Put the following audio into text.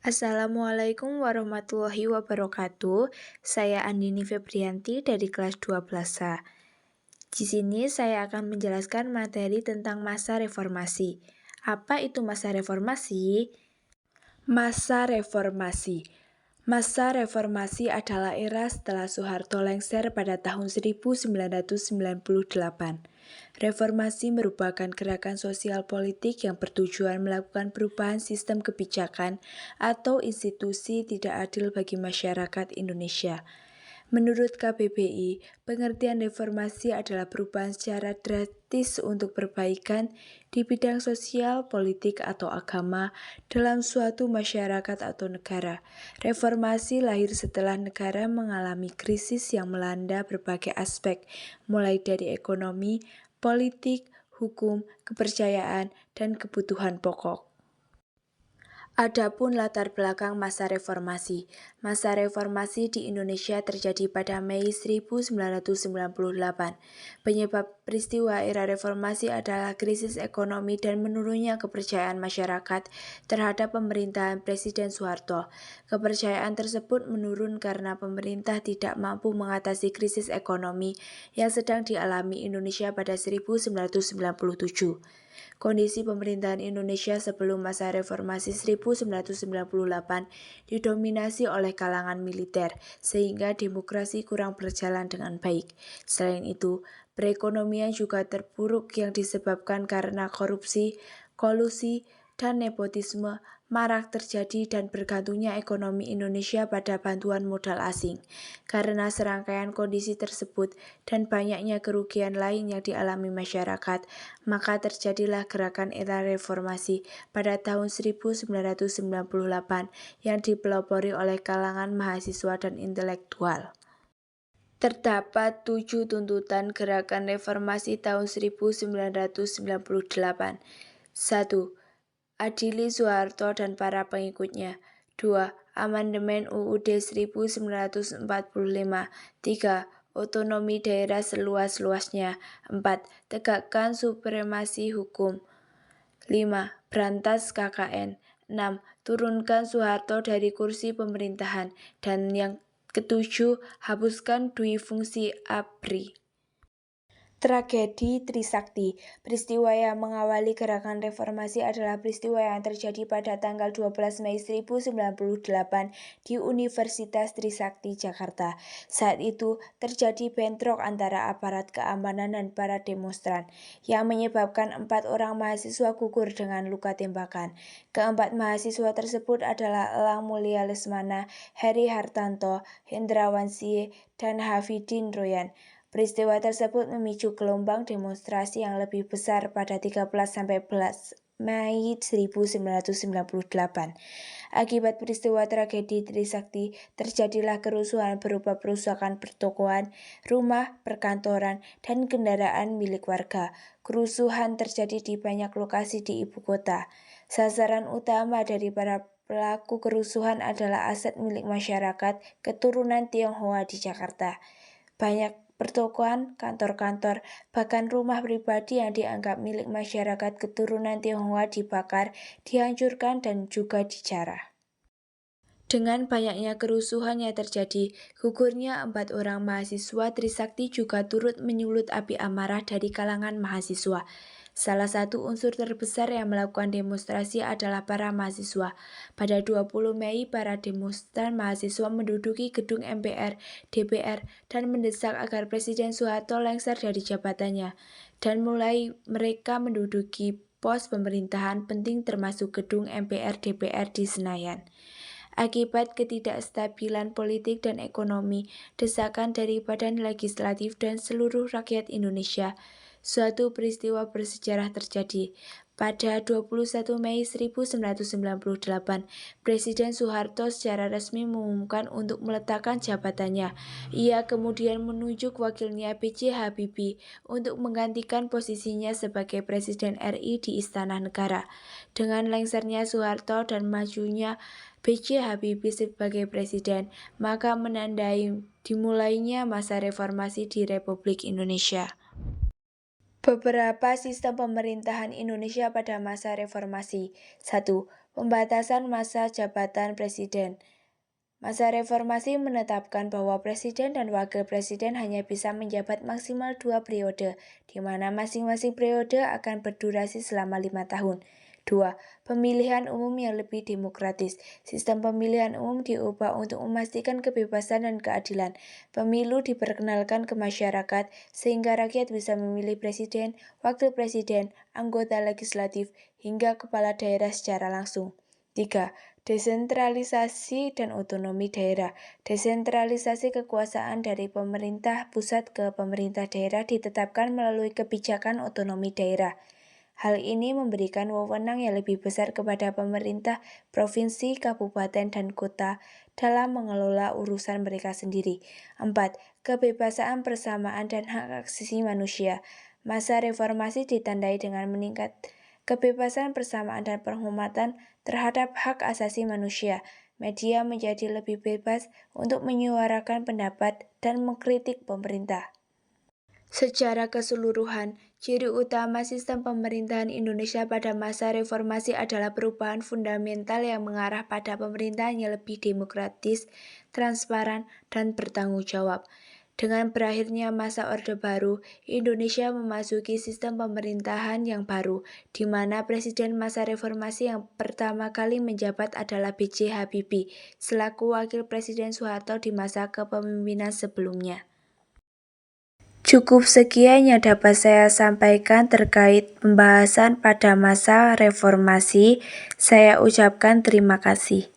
Assalamualaikum warahmatullahi wabarakatuh. Saya Andini Febrianti dari kelas 12A. Di sini saya akan menjelaskan materi tentang masa reformasi. Apa itu masa reformasi? Masa reformasi. Masa reformasi adalah era setelah Soeharto lengser pada tahun 1998. Reformasi merupakan gerakan sosial politik yang bertujuan melakukan perubahan sistem kebijakan atau institusi tidak adil bagi masyarakat Indonesia. Menurut KBBI, pengertian reformasi adalah perubahan secara drastis untuk perbaikan di bidang sosial, politik, atau agama dalam suatu masyarakat atau negara. Reformasi lahir setelah negara mengalami krisis yang melanda berbagai aspek, mulai dari ekonomi, politik, hukum, kepercayaan, dan kebutuhan pokok. Adapun latar belakang masa reformasi. Masa reformasi di Indonesia terjadi pada Mei 1998. Penyebab peristiwa era reformasi adalah krisis ekonomi dan menurunnya kepercayaan masyarakat terhadap pemerintahan Presiden Soeharto. Kepercayaan tersebut menurun karena pemerintah tidak mampu mengatasi krisis ekonomi yang sedang dialami Indonesia pada 1997. Kondisi pemerintahan Indonesia sebelum masa reformasi 1998 didominasi oleh kalangan militer, sehingga demokrasi kurang berjalan dengan baik. Selain itu, perekonomian juga terpuruk yang disebabkan karena korupsi, kolusi, dan nepotisme marak terjadi dan bergantungnya ekonomi Indonesia pada bantuan modal asing. Karena serangkaian kondisi tersebut dan banyaknya kerugian lain yang dialami masyarakat, maka terjadilah gerakan era reformasi pada tahun 1998 yang dipelopori oleh kalangan mahasiswa dan intelektual. Terdapat 7 tuntutan gerakan reformasi tahun 1998. 1. Adili Soeharto dan para pengikutnya. 2. Amandemen UUD 1945. 3. Otonomi daerah seluas-luasnya. 4. Tegakkan supremasi hukum. 5. Berantas KKN. 6. Turunkan Soeharto dari kursi pemerintahan. Dan yang ketujuh, hapuskan dui fungsi ABRI. Tragedi Trisakti. Peristiwa yang mengawali gerakan reformasi adalah peristiwa yang terjadi pada tanggal 12 Mei 1998 di Universitas Trisakti, Jakarta. Saat itu terjadi bentrok antara aparat keamanan dan para demonstran yang menyebabkan 4 orang mahasiswa gugur dengan luka tembakan. Keempat mahasiswa tersebut adalah Elang Mulia Lesmana, Heri Hartanto, Hendrawan Sie, dan Hafidin Royan. Peristiwa tersebut memicu gelombang demonstrasi yang lebih besar pada 13–14 Mei 1998. Akibat peristiwa tragedi Trisakti, terjadilah kerusuhan berupa perusakan pertokoan, rumah, perkantoran, dan kendaraan milik warga. Kerusuhan terjadi di banyak lokasi di ibu kota. Sasaran utama dari para pelaku kerusuhan adalah aset milik masyarakat keturunan Tionghoa di Jakarta. Banyak pertokoan, kantor-kantor, bahkan rumah pribadi yang dianggap milik masyarakat keturunan Tionghoa dibakar, dihancurkan, dan juga dijarah. Dengan banyaknya kerusuhan yang terjadi, gugurnya 4 orang mahasiswa Trisakti juga turut menyulut api amarah dari kalangan mahasiswa. Salah satu unsur terbesar yang melakukan demonstrasi adalah para mahasiswa. Pada 20 Mei, para demonstran mahasiswa menduduki gedung MPR, DPR, dan mendesak agar Presiden Soeharto lengser dari jabatannya. Dan mulai mereka menduduki pos pemerintahan penting termasuk gedung MPR DPR di Senayan. Akibat ketidakstabilan politik dan ekonomi, desakan dari Badan Legislatif dan seluruh rakyat Indonesia, suatu peristiwa bersejarah terjadi. Pada 21 Mei 1998, Presiden Soeharto secara resmi mengumumkan untuk meletakkan jabatannya. Ia kemudian menunjuk wakilnya B.J. Habibie untuk menggantikan posisinya sebagai Presiden RI di Istana Negara. Dengan lengsernya Soeharto dan majunya B.J. Habibie sebagai presiden, maka menandai dimulainya masa reformasi di Republik Indonesia. Beberapa sistem pemerintahan Indonesia pada masa reformasi. 1. Pembatasan masa jabatan presiden. Masa reformasi menetapkan bahwa presiden dan wakil presiden hanya bisa menjabat maksimal 2 periode, di mana masing-masing periode akan berdurasi selama 5 tahun. 2. Pemilihan umum yang lebih demokratis. Sistem pemilihan umum diubah untuk memastikan kebebasan dan keadilan. Pemilu diperkenalkan ke masyarakat sehingga rakyat bisa memilih presiden, wakil presiden, anggota legislatif, hingga kepala daerah secara langsung. 3. Desentralisasi dan otonomi daerah. Desentralisasi kekuasaan dari pemerintah pusat ke pemerintah daerah ditetapkan melalui kebijakan otonomi daerah. Hal ini memberikan wewenang yang lebih besar kepada pemerintah provinsi, kabupaten, dan kota dalam mengelola urusan mereka sendiri. 4. Kebebasan persamaan dan hak asasi manusia. Masa reformasi ditandai dengan meningkat kebebasan persamaan dan penghormatan terhadap hak asasi manusia. Media menjadi lebih bebas untuk menyuarakan pendapat dan mengkritik pemerintah. Secara keseluruhan, ciri utama sistem pemerintahan Indonesia pada masa reformasi adalah perubahan fundamental yang mengarah pada pemerintahan yang lebih demokratis, transparan, dan bertanggung jawab. Dengan berakhirnya masa Orde Baru, Indonesia memasuki sistem pemerintahan yang baru, di mana presiden masa reformasi yang pertama kali menjabat adalah B.J. Habibie, selaku wakil presiden Soeharto di masa kepemimpinan sebelumnya. Cukup sekian yang dapat saya sampaikan terkait pembahasan pada masa reformasi. Saya ucapkan terima kasih.